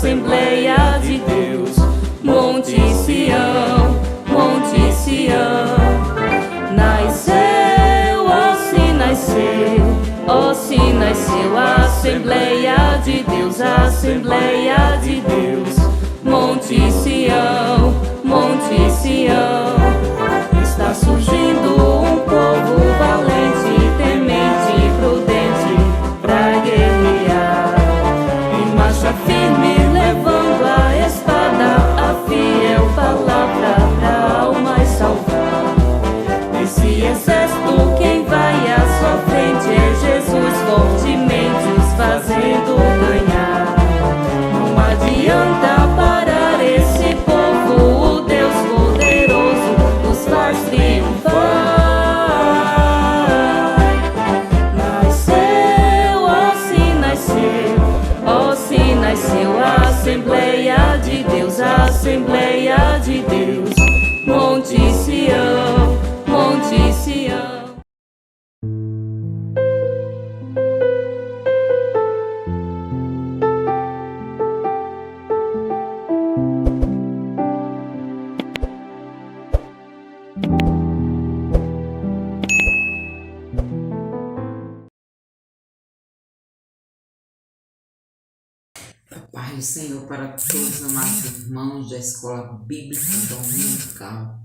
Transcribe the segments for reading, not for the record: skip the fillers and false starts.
Assembleia de Deus. Monte Sião, Monte Sião. Nasceu, ó se nasceu, ó se nasceu a Assembleia de Deus, a Assembleia de Deus. Monte Sião, Monte Sião. Está surgindo um povo valente, temente e prudente pra guerrear. Em marcha firme, levando a espada, a fiel palavra pra almas salvar. Esse exército, quem vai à sua frente é Jesus, fortemente os fazendo ganhar. Não adianta parar esse povo, o Deus poderoso nos faz triunfar. Nasceu, ó se nasceu, ó se nasceu a Assembleia de Deus, a Assembleia de Deus. Monte Sião, Monte Sião. Pai do Senhor para todos os amados irmãos da Escola Bíblica Dominical.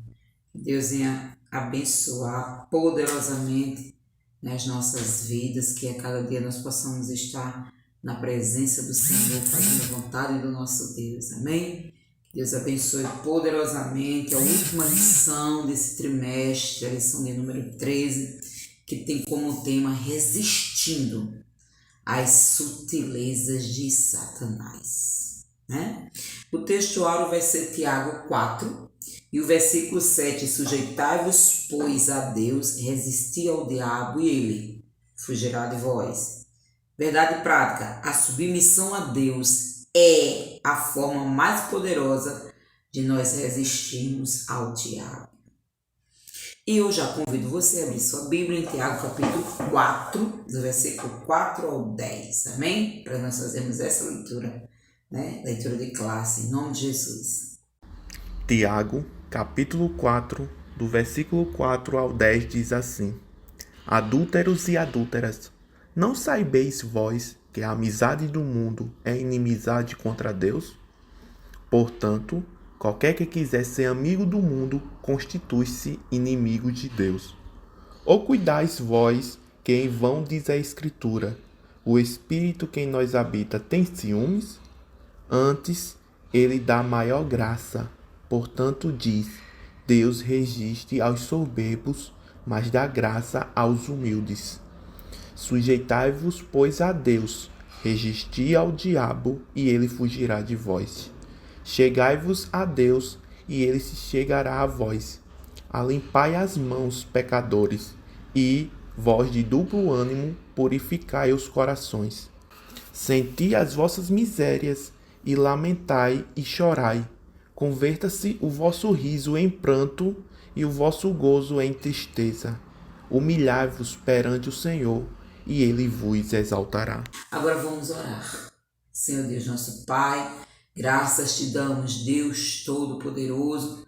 Que Deus venha abençoar poderosamente nas nossas vidas, que a cada dia nós possamos estar na presença do Senhor, fazendo a vontade do nosso Deus. Amém? Que Deus abençoe poderosamente a última lição desse trimestre, a lição de número 13, que tem como tema Resistindo as sutilezas de Satanás, né? O texto áureo vai ser Tiago 4 e o versículo 7, sujeitai-vos, pois, a Deus, resisti ao diabo e ele fugirá de vós. Verdade prática, a submissão a Deus é a forma mais poderosa de nós resistirmos ao diabo. E eu já convido você a abrir sua Bíblia em Tiago capítulo 4, do versículo 4 ao 10, amém? Para nós fazermos essa leitura, né? Leitura de classe, em nome de Jesus. Tiago, capítulo 4, do versículo 4 ao 10 diz assim: Adúlteros e adúlteras, não saibeis vós que a amizade do mundo é inimizade contra Deus? Portanto, qualquer que quiser ser amigo do mundo, constitui-se inimigo de Deus. Ou cuidais vós, que em vão diz a Escritura, o Espírito que em nós habita tem ciúmes? Antes, ele dá maior graça. Portanto diz, Deus resiste aos soberbos, mas dá graça aos humildes. Sujeitai-vos, pois, a Deus, resisti ao diabo, e ele fugirá de vós. Chegai-vos a Deus, e ele se chegará a vós. Alimpai as mãos, pecadores, e, vós de duplo ânimo, purificai os corações. Senti as vossas misérias, e lamentai e chorai. Converta-se o vosso riso em pranto, e o vosso gozo em tristeza. Humilhai-vos perante o Senhor, e ele vos exaltará. Agora vamos orar. Senhor Deus, nosso Pai, graças te damos, Deus Todo-Poderoso,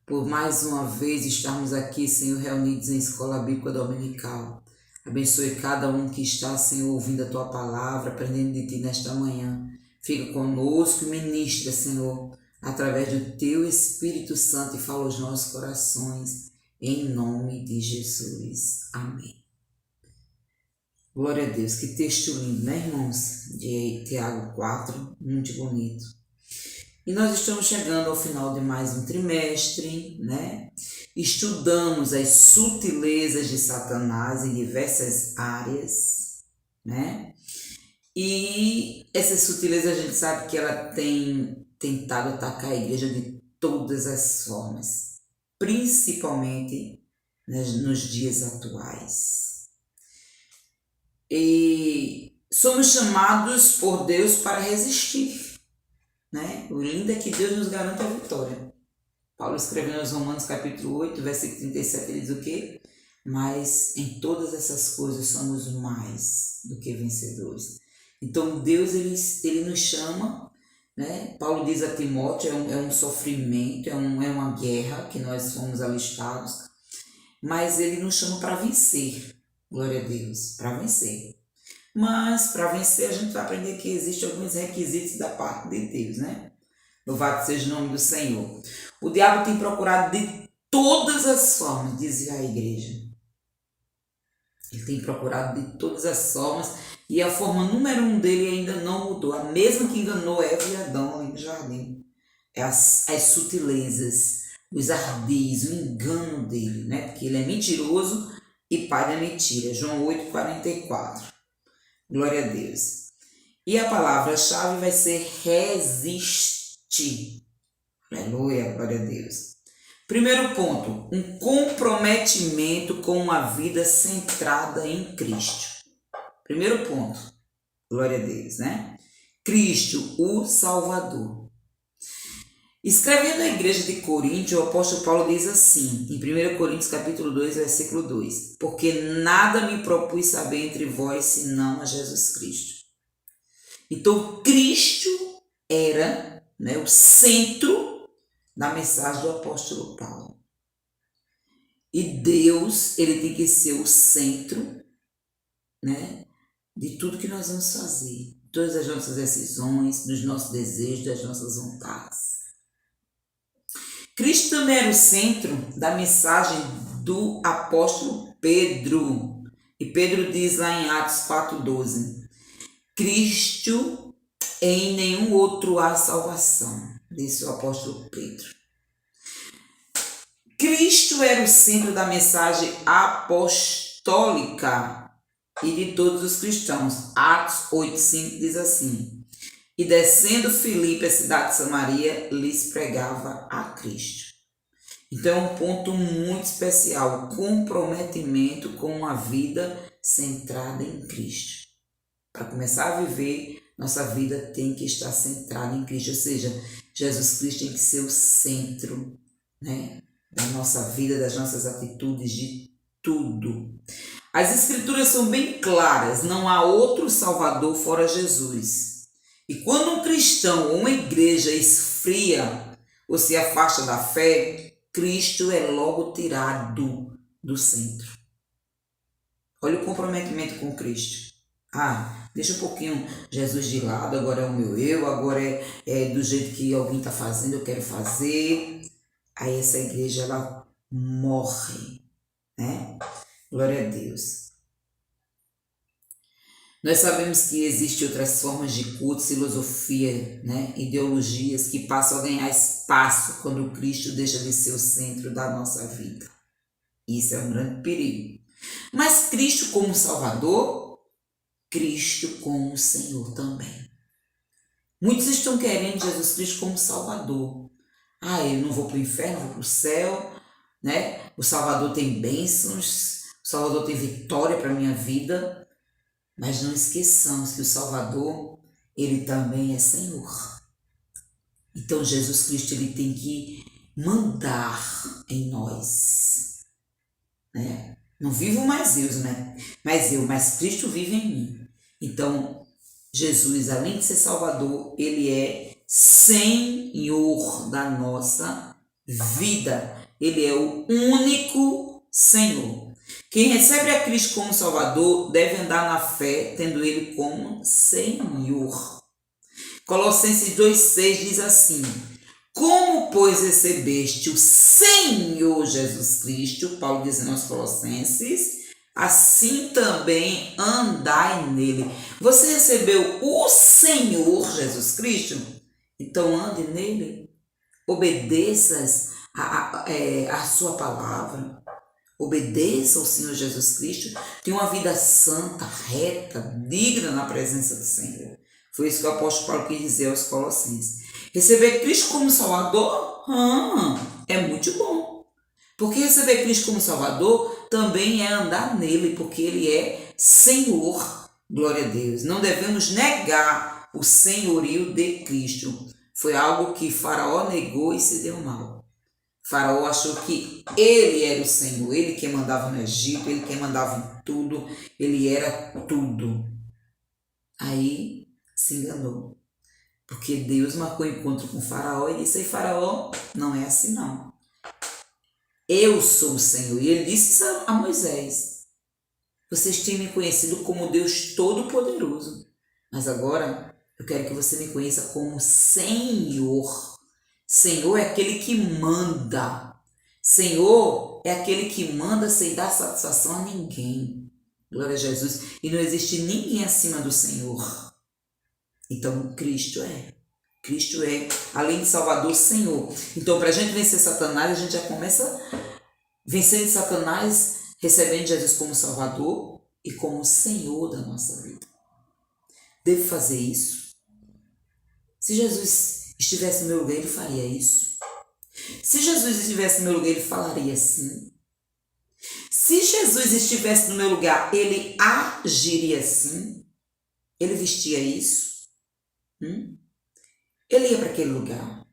por mais uma vez estarmos aqui, Senhor, reunidos em Escola Bíblica Dominical. Abençoe cada um que está, Senhor, ouvindo a Tua palavra, aprendendo de Ti nesta manhã. Fica conosco e ministra, Senhor, através do Teu Espírito Santo e fala aos nossos corações, em nome de Jesus. Amém. Glória a Deus, que texto lindo, né, irmãos? De Tiago 4, muito bonito. E nós estamos chegando ao final de mais um trimestre, né? Estudamos as sutilezas de Satanás em diversas áreas, né? E essas sutilezas a gente sabe que ela tem tentado atacar a igreja de todas as formas, principalmente nos dias atuais. E somos chamados por Deus para resistir, né? O lindo é que Deus nos garante a vitória. Paulo escreveu nos Romanos capítulo 8, versículo 37, ele diz o quê? Mas em todas essas coisas somos mais do que vencedores. Então Deus ele nos chama né? Paulo diz a Timóteo, é um sofrimento, é uma guerra que nós fomos alistados, mas ele nos chama para vencer, glória a Deus, para vencer. Mas para vencer a gente vai aprender que existem alguns requisitos da parte de Deus, né? Louvado seja o nome do Senhor. O diabo tem procurado de todas as formas, dizia a igreja. Ele tem procurado de todas as formas e a forma número 1 dele ainda não mudou. A mesma que enganou Eva e Adão ali no jardim. É as sutilezas, os ardis, o engano dele, né? Porque ele é mentiroso e pai da mentira. João 8,44. Glória a Deus. E a palavra-chave vai ser resistir. Aleluia, glória a Deus. Primeiro ponto, um comprometimento com uma vida centrada em Cristo. Primeiro ponto, glória a Deus, né? Cristo, o Salvador. Escrevendo à igreja de Corinto, o apóstolo Paulo diz assim, em 1 Coríntios capítulo 2, versículo 2, porque nada me propus saber entre vós, senão a Jesus Cristo. Então, Cristo era, né, o centro da mensagem do apóstolo Paulo. E Deus, ele tem que ser o centro, né, de tudo que nós vamos fazer. Todas as nossas decisões, dos nossos desejos, das nossas vontades. Cristo também era o centro da mensagem do apóstolo Pedro. E Pedro diz lá em Atos 4,12, Cristo, em nenhum outro há salvação, disse o apóstolo Pedro. Cristo era o centro da mensagem apostólica e de todos os cristãos. Atos 8,5 diz assim, e descendo Filipe, a cidade de Samaria, lhes pregava a Cristo. Então é um ponto muito especial, comprometimento com uma vida centrada em Cristo. Para começar a viver, nossa vida tem que estar centrada em Cristo, ou seja, Jesus Cristo tem que ser o centro, né, da nossa vida, das nossas atitudes, de tudo. As escrituras são bem claras, não há outro Salvador fora Jesus. E quando um cristão ou uma igreja esfria ou se afasta da fé, Cristo é logo tirado do centro. Olha o comprometimento com Cristo. Deixa um pouquinho Jesus de lado, agora é o meu eu, agora é do jeito que alguém está fazendo, eu quero fazer. Aí essa igreja, ela morre, né? Glória a Deus. Nós sabemos que existem outras formas de culto, filosofia, né? Ideologias que passam a ganhar espaço quando Cristo deixa de ser o centro da nossa vida. Isso é um grande perigo. Mas Cristo como Salvador, Cristo como Senhor também. Muitos estão querendo Jesus Cristo como Salvador. Eu não vou para o inferno, vou para o céu, né? O Salvador tem bênçãos, o Salvador tem vitória para a minha vida. Mas não esqueçamos que o Salvador, ele também é Senhor. Então Jesus Cristo, ele tem que mandar em nós, né? Não vivo mais eu, né? Mas Cristo vive em mim. Então Jesus, além de ser Salvador, ele é Senhor da nossa vida. Ele é o único Senhor. Quem recebe a Cristo como Salvador deve andar na fé, tendo ele como Senhor. Colossenses 2,6 diz assim, como, pois, recebeste o Senhor Jesus Cristo, Paulo diz aos Colossenses, assim também andai nele. Você recebeu o Senhor Jesus Cristo? Então ande nele, obedeça a sua palavra, obedeça ao Senhor Jesus Cristo, tenha uma vida santa, reta, digna na presença do Senhor. Foi isso que o apóstolo Paulo quis dizer aos Colossenses. Receber Cristo como Salvador é muito bom, porque receber Cristo como Salvador também é andar nele, porque ele é Senhor. Glória a Deus. Não devemos negar o senhorio de Cristo. Foi algo que Faraó negou e se deu mal. Faraó achou que ele era o Senhor, ele que mandava no Egito, ele que mandava em tudo, ele era tudo. Aí se enganou. Porque Deus marcou encontro com Faraó e disse: "Ei, Faraó, não é assim não. Eu sou o Senhor." E ele disse isso a Moisés: "Vocês têm me conhecido como Deus Todo-Poderoso, mas agora eu quero que você me conheça como Senhor." Senhor é aquele que manda. Senhor é aquele que manda sem dar satisfação a ninguém. Glória a Jesus. E não existe ninguém acima do Senhor. Então, Cristo é, além de Salvador, Senhor. Então, para a gente vencer Satanás, a gente já começa vencendo Satanás, recebendo Jesus como Salvador e como Senhor da nossa vida. Devo fazer isso? Se Jesus estivesse no meu lugar, ele faria isso. Se Jesus estivesse no meu lugar, ele falaria assim. Se Jesus estivesse no meu lugar, ele agiria assim. Ele vestia isso. Ele ia para aquele lugar.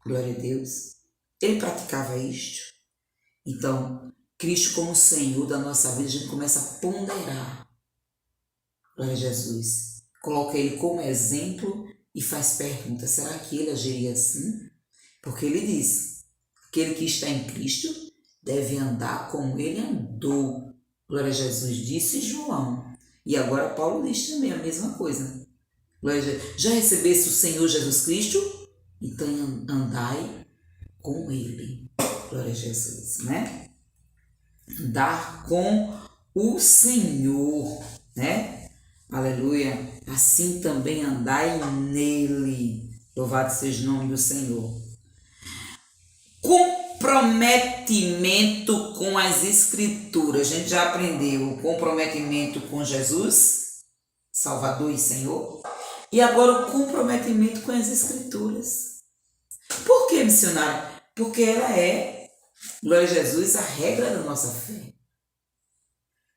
Glória a Deus. Ele praticava isto. Então, Cristo como Senhor da nossa vida, a gente começa a ponderar. Glória a Jesus. Coloca ele como exemplo e faz pergunta: será que ele agiria assim? Porque ele diz: aquele que está em Cristo deve andar como ele andou. Glória a Jesus, disse João. E agora Paulo diz também a mesma coisa. Já recebesse o Senhor Jesus Cristo? Então andai com ele. Glória a Jesus, né? Andar com o Senhor, né? Aleluia. Assim também andai nele. Louvado seja o nome do Senhor. Comprometimento com as Escrituras. A gente já aprendeu o comprometimento com Jesus, Salvador e Senhor. E agora o comprometimento com as Escrituras. Por que, missionário? Porque ela é, glória a Jesus, a regra da nossa fé.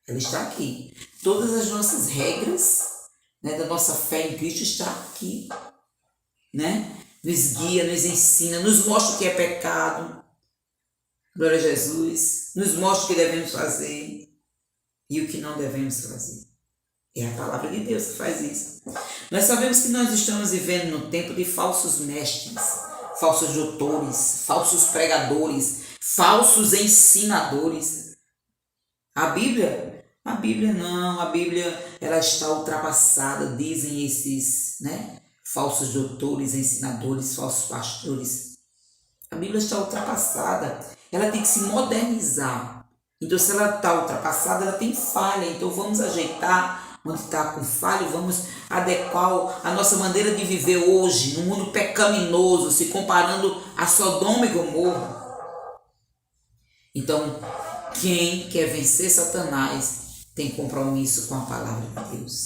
Ela está aqui. Todas as nossas regras, né, da nossa fé em Cristo está aqui. Né? Nos guia, nos ensina, nos mostra o que é pecado. Glória a Jesus. Nos mostra o que devemos fazer e o que não devemos fazer. É a palavra de Deus que faz isso. Nós sabemos que nós estamos vivendo no tempo de falsos mestres, falsos doutores, falsos pregadores, falsos ensinadores. A Bíblia não. A Bíblia ela está ultrapassada, dizem esses, né? Falsos doutores, ensinadores, falsos pastores. A Bíblia está ultrapassada. Ela tem que se modernizar. Então, se ela está ultrapassada, ela tem falha. Então, vamos ajeitar onde está com falha, vamos adequar a nossa maneira de viver hoje, no mundo pecaminoso, se comparando a Sodoma e Gomorra. Então, quem quer vencer Satanás tem compromisso com a palavra de Deus.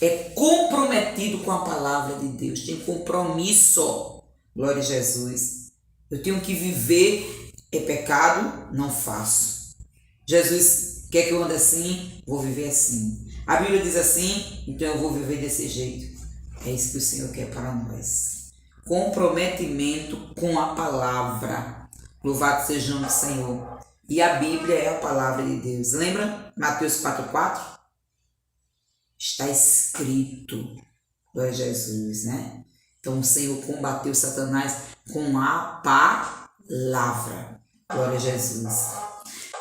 É comprometido com a palavra de Deus, tem compromisso. Glória a Jesus. Eu tenho que viver, é pecado, não faço. Jesus quer que eu ande assim, vou viver assim. A Bíblia diz assim, então eu vou viver desse jeito. É isso que o Senhor quer para nós. Comprometimento com a palavra. Louvado seja o nome do Senhor. E a Bíblia é a palavra de Deus. Lembra Mateus 4,4? Está escrito. Glória a Jesus, né? Então o Senhor combateu Satanás com a palavra. Glória a Jesus.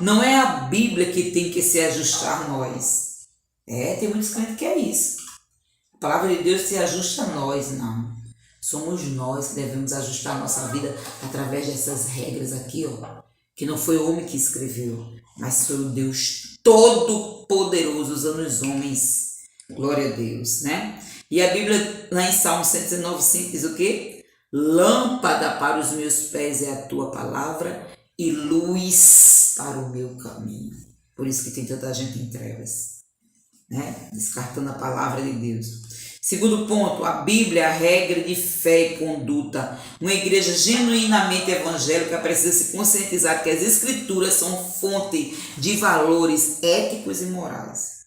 Não é a Bíblia que tem que se ajustar a nós. Tem muitos crentes que é isso. A palavra de Deus se ajusta a nós, não. Somos nós que devemos ajustar a nossa vida através dessas regras aqui, ó. Que não foi o homem que escreveu, mas foi o Deus Todo-Poderoso usando os homens. Glória a Deus, né? E a Bíblia, lá em Salmo 119,5 diz o quê? Lâmpada para os meus pés é a tua palavra e luz para o meu caminho. Por isso que tem tanta gente em trevas, né? Descartando a palavra de Deus. Segundo ponto, a Bíblia é a regra de fé e conduta. Uma igreja genuinamente evangélica precisa se conscientizar que as Escrituras são fonte de valores éticos e morais.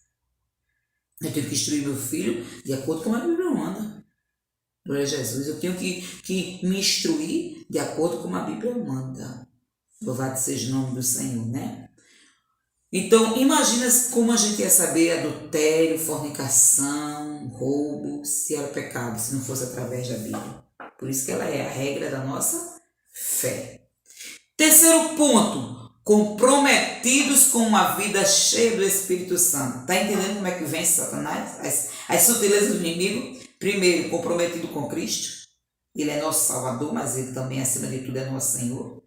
Eu tenho que instruir meu filho de acordo com a Bíblia manda. Glória a Jesus. Eu tenho que me instruir de acordo com a Bíblia manda. Louvado seja o nome do Senhor, né? Então, imagina como a gente ia saber adultério, fornicação, roubo, se era pecado, se não fosse através da Bíblia. Por isso que ela é a regra da nossa fé. Terceiro ponto, comprometidos com uma vida cheia do Espírito Santo. Está entendendo como é que vence Satanás? As sutilezas do inimigo. Primeiro, comprometido com Cristo. Ele é nosso Salvador, mas ele também, acima de tudo, é nosso Senhor.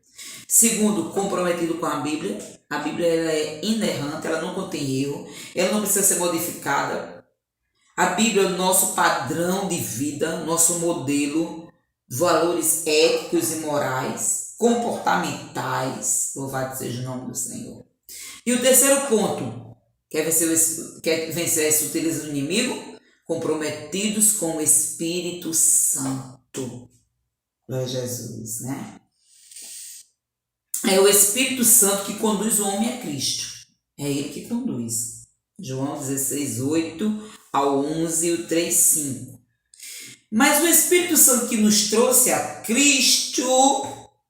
Segundo, comprometido com a Bíblia. A Bíblia ela é inerrante, ela não contém erro, ela não precisa ser modificada. A Bíblia é o nosso padrão de vida, nosso modelo, valores éticos e morais, comportamentais. Louvado seja o nome do Senhor. E o terceiro ponto, quer vencer as sutilezas do inimigo? Comprometidos com o Espírito Santo. Glória a Jesus, né? É o Espírito Santo que conduz o homem a Cristo. É ele que conduz. João 16, 8 ao 11 e o 3, 5. Mas o Espírito Santo que nos trouxe a Cristo,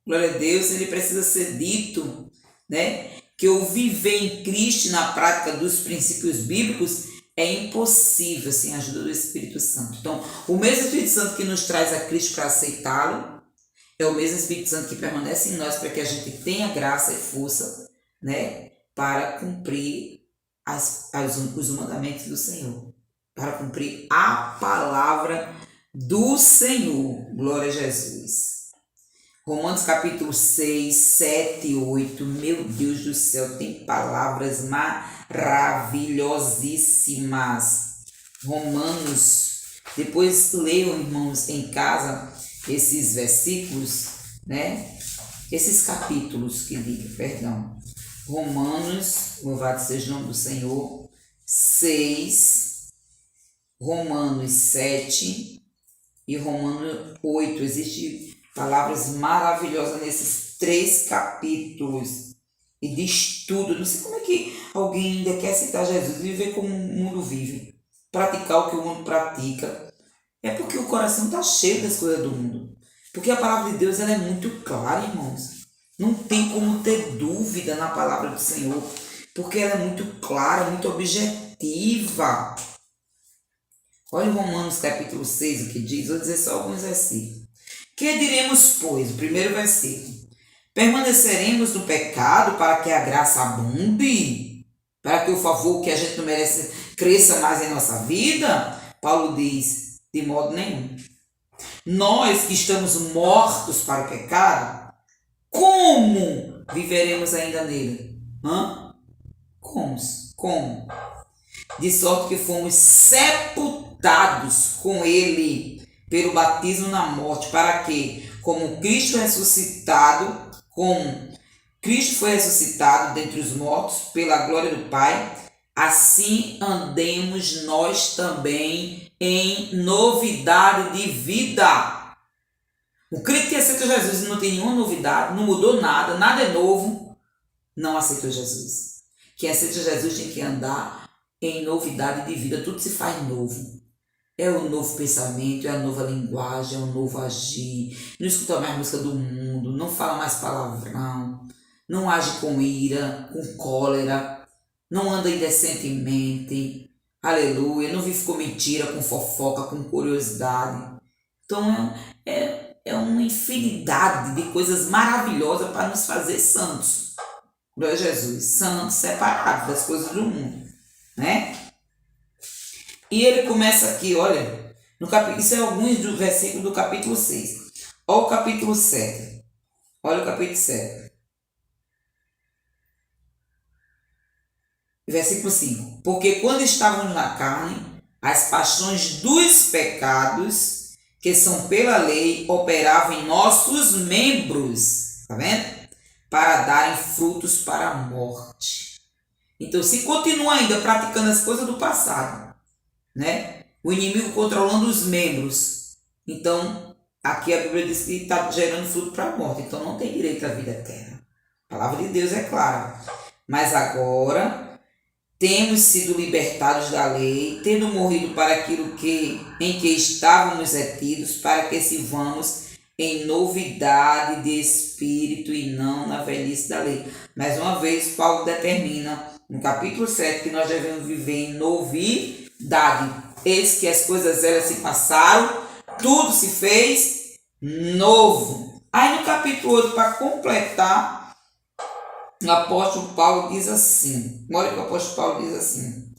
glória a Deus, ele precisa ser dito, né? Que eu viver em Cristo na prática dos princípios bíblicos é impossível sem a ajuda do Espírito Santo. Então, o mesmo Espírito Santo que nos traz a Cristo para aceitá-lo, é o mesmo Espírito Santo que permanece em nós para que a gente tenha graça e força, né, para cumprir os mandamentos do Senhor, para cumprir a palavra do Senhor. Glória a Jesus. Romanos capítulo 6, 7 e 8. Meu Deus do céu, tem palavras maravilhosíssimas. Romanos, depois leiam, irmãos, em casa, esses versículos, né? Esses capítulos que digo, perdão. Romanos, louvado seja o nome do Senhor, 6, Romanos 7 e Romanos 8. Existem palavras maravilhosas nesses 3 capítulos. E diz tudo. Não sei como é que alguém ainda quer aceitar Jesus e viver como o mundo vive. Praticar o que o mundo pratica. É porque o coração está cheio das coisas do mundo. Porque a palavra de Deus ela é muito clara, irmãos. Não tem como ter dúvida na palavra do Senhor. Porque ela é muito clara, muito objetiva. Olha o Romanos capítulo 6, o que diz. Vou dizer só alguns versículos. Que diremos, pois? O primeiro versículo. Permaneceremos no pecado para que a graça abunde? Para que o favor que a gente não merece cresça mais em nossa vida? Paulo diz, de modo nenhum. Nós que estamos mortos para o pecado, como viveremos ainda nele? Como? De sorte que fomos sepultados com ele pelo batismo na morte, para que, como Cristo foi ressuscitado dentre os mortos pela glória do Pai, assim andemos nós também em novidade de vida. O crente que aceita Jesus e não tem nenhuma novidade, não mudou nada, nada é novo, não aceitou Jesus. Quem aceita Jesus tem que andar em novidade de vida, tudo se faz novo. É o novo pensamento, é a nova linguagem, é o novo agir. Não escuta mais música do mundo, não fala mais palavrão, não age com ira, com cólera, não anda indecentemente, aleluia, não vive com mentira, com fofoca, com curiosidade. Então é uma infinidade de coisas maravilhosas para nos fazer santos. Glória a Jesus, santos, separados das coisas do mundo, né? E ele começa aqui, olha, isso é alguns dos versículos do capítulo 6. Olha o capítulo 7. Olha o capítulo 7. Versículo 5. Porque quando estávamos na carne, as paixões dos pecados, que são pela lei, operavam em nossos membros, está vendo? Para darem frutos para a morte. Então, se continua ainda praticando as coisas do passado, né? O inimigo controlando os membros. Então, aqui a Bíblia diz que está gerando fruto para a morte. Então, não tem direito à vida eterna. A palavra de Deus é clara. Mas agora, temos sido libertados da lei, tendo morrido para aquilo em que estávamos retidos, para que sirvamos em novidade de espírito e não na velhice da lei. Mais uma vez, Paulo determina no capítulo 7, que nós devemos viver em novidade. Eis que as coisas velhas se passaram, tudo se fez novo. Aí no capítulo 8, para completar, o apóstolo Paulo diz assim, olha o que o apóstolo Paulo diz assim,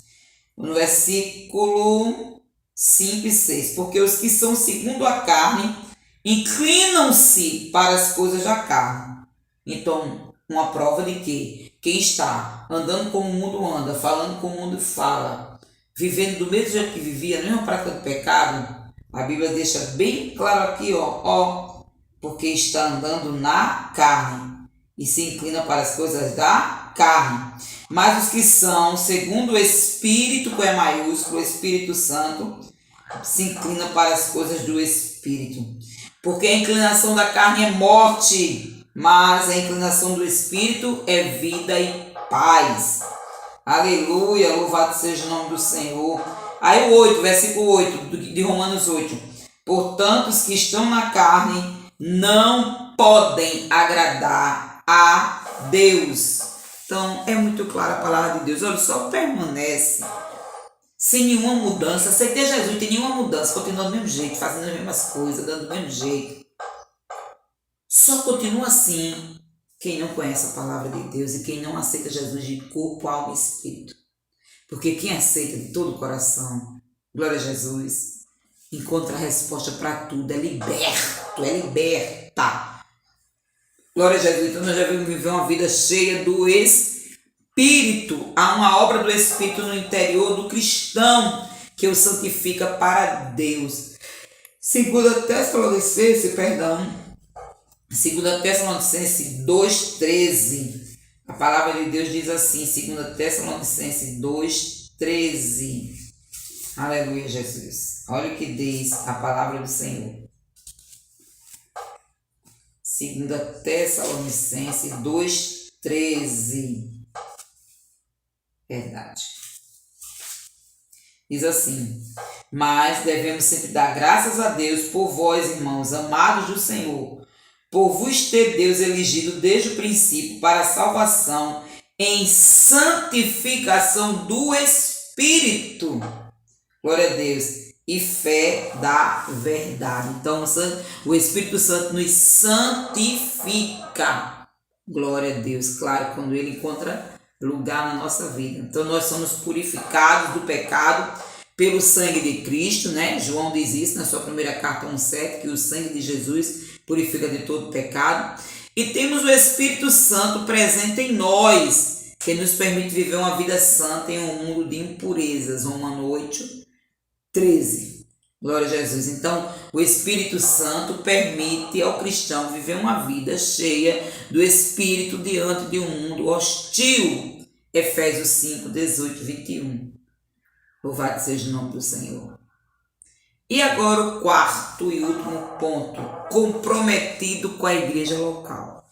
no versículo 5 e 6, porque os que são segundo a carne inclinam-se para as coisas da carne. Então, uma prova de que quem está andando como o mundo anda, falando como o mundo fala, vivendo do mesmo jeito que vivia, na mesma prática do pecado, a Bíblia deixa bem claro aqui, porque está andando na carne e se inclina para as coisas da carne. Mas os que são segundo o Espírito, com E maiúsculo, o Espírito Santo, se inclina para as coisas do Espírito. Porque a inclinação da carne é morte, mas a inclinação do Espírito é vida e paz. Aleluia, louvado seja o nome do Senhor. Aí o 8, versículo 8 de Romanos 8. Portanto, os que estão na carne não podem agradar a Deus. Então, é muito clara a palavra de Deus. Olha, só permanece sem nenhuma mudança. Aceitei Jesus, não tem nenhuma mudança. Continua do mesmo jeito, fazendo as mesmas coisas, dando do mesmo jeito. Só continua assim quem não conhece a palavra de Deus e quem não aceita Jesus de corpo, alma e espírito. Porque quem aceita de todo o coração, glória a Jesus, encontra a resposta para tudo, é liberto, é liberta. Glória a Jesus. Então nós já vamos viver uma vida cheia do Espírito. Há uma obra do Espírito no interior do cristão que o santifica para Deus. 2 Tessalonicenses 2,13. A palavra de Deus diz assim, 2 Tessalonicenses 2,13. Aleluia, Jesus. Olha o que diz a palavra do Senhor. 2 Tessalonicenses 2,13. Verdade. Diz assim: mas devemos sempre dar graças a Deus por vós, irmãos, amados do Senhor, por vos ter Deus elegido desde o princípio para a salvação em santificação do Espírito. Glória a Deus. E fé da verdade. Então, o Espírito Santo nos santifica. Glória a Deus. Claro, quando ele encontra lugar na nossa vida. Então, nós somos purificados do pecado pelo sangue de Cristo, né? João diz isso na sua primeira carta 1,7, que o sangue de Jesus purifica de todo pecado. E temos o Espírito Santo presente em nós, que nos permite viver uma vida santa em um mundo de impurezas. Romanos 8:13. Glória a Jesus. Então, o Espírito Santo permite ao cristão viver uma vida cheia do Espírito diante de um mundo hostil. Efésios 5:18-21. Louvado seja o nome do Senhor. E agora o quarto e último ponto. Comprometido com a igreja local.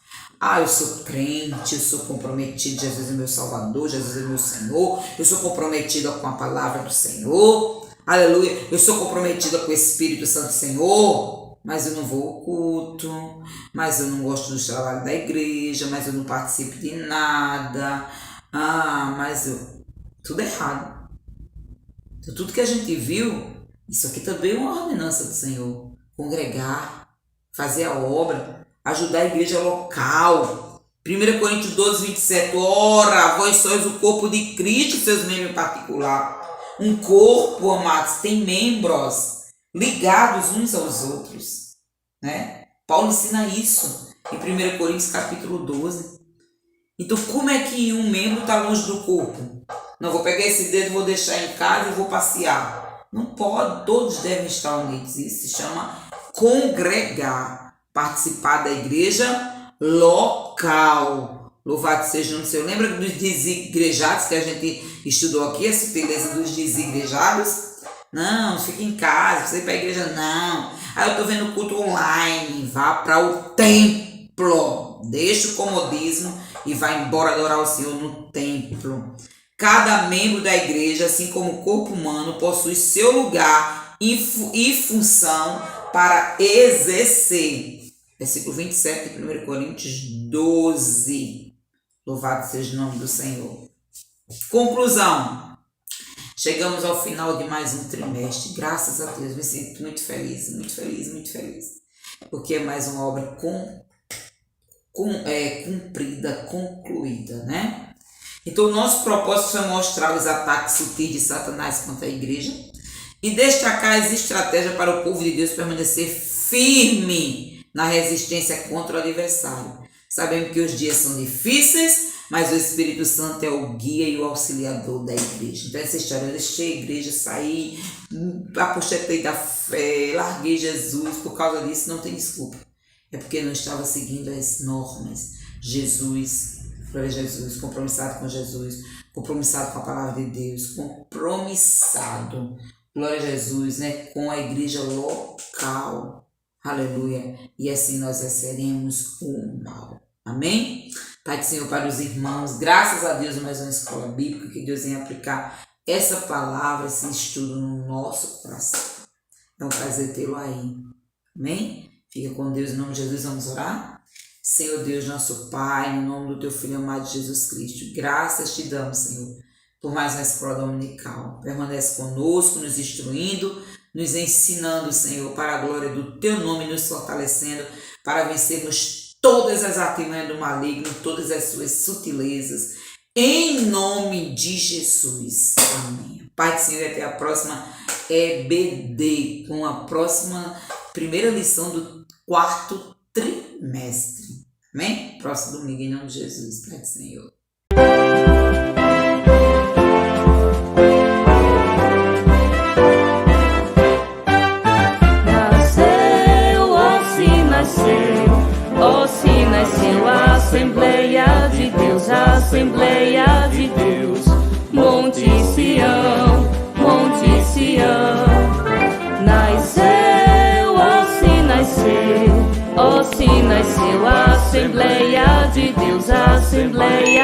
Eu sou crente, eu sou comprometido, Jesus é meu Salvador, Jesus é meu Senhor, eu sou comprometida com a palavra do Senhor, aleluia, eu sou comprometida com o Espírito Santo Senhor, mas eu não vou ao culto, mas eu não gosto do trabalho da igreja, mas eu não participo de nada, tudo errado. Então, tudo que a gente viu, isso aqui também é uma ordenança do Senhor, congregar, fazer a obra, ajudar a igreja local. 1 Coríntios 12:27. Ora, vós sois o corpo de Cristo, seus membros em particular. Um corpo, amados, tem membros ligados uns aos outros, né? Paulo ensina isso em 1 Coríntios capítulo 12. Então, como é que um membro está longe do corpo? Não, vou pegar esse dedo, vou deixar em casa e vou passear. Não pode, todos devem estar unidos. Isso se chama congregar. Participar da igreja local. Louvado seja o nome do Senhor. Lembra dos desigrejados que a gente estudou aqui? A sutileza dos desigrejados? Não, fica em casa, você ir para a igreja, não. Eu estou vendo culto online. Vá para o templo. Deixa o comodismo e vá embora adorar o Senhor no templo. Cada membro da igreja, assim como o corpo humano, possui seu lugar e função para exercer. Versículo 27 de 1 Coríntios 12. Louvado seja o nome do Senhor. Conclusão. Chegamos ao final de mais um trimestre. Graças a Deus, me sinto muito feliz, muito feliz, muito feliz. Porque é mais uma obra cumprida, concluída, né? Então, o nosso propósito foi mostrar os ataques sutis de Satanás contra a igreja e destacar as estratégias para o povo de Deus permanecer firme na resistência contra o adversário. Sabemos que os dias são difíceis, mas o Espírito Santo é o guia e o auxiliador da igreja. Então, essa história, eu deixei a igreja, saí, apostei da fé, larguei Jesus, por causa disso não tem desculpa. É porque não estava seguindo as normas. Glória a Jesus, compromissado com Jesus, compromissado com a palavra de Deus, compromissado, glória a Jesus, né, com a igreja local, aleluia, e assim nós venceremos o mal, amém? Pai do Senhor para os irmãos, graças a Deus mais uma escola bíblica, que Deus venha aplicar essa palavra, esse estudo no nosso coração, é um prazer tê-lo aí, amém? Fica com Deus, em nome de Jesus, vamos orar? Senhor Deus, nosso Pai, no nome do Teu Filho amado Jesus Cristo, graças te damos, Senhor, por mais uma escola dominical. Permanece conosco, nos instruindo, nos ensinando, Senhor, para a glória do Teu nome, nos fortalecendo, para vencermos todas as artimanhas do maligno, todas as suas sutilezas, em nome de Jesus. Amém. Pai do Senhor, até a próxima EBD, com a próxima primeira lição do 4º trimestre. Amém? Próximo domingo, em nome de Jesus. Pai do Senhor. Nasceu, ó se nasceu a Assembleia de Deus, a Assembleia de Deus, Monte Sião, Monte Sião. Nasceu, ó se nasceu a Assembleia de Deus, a Assembleia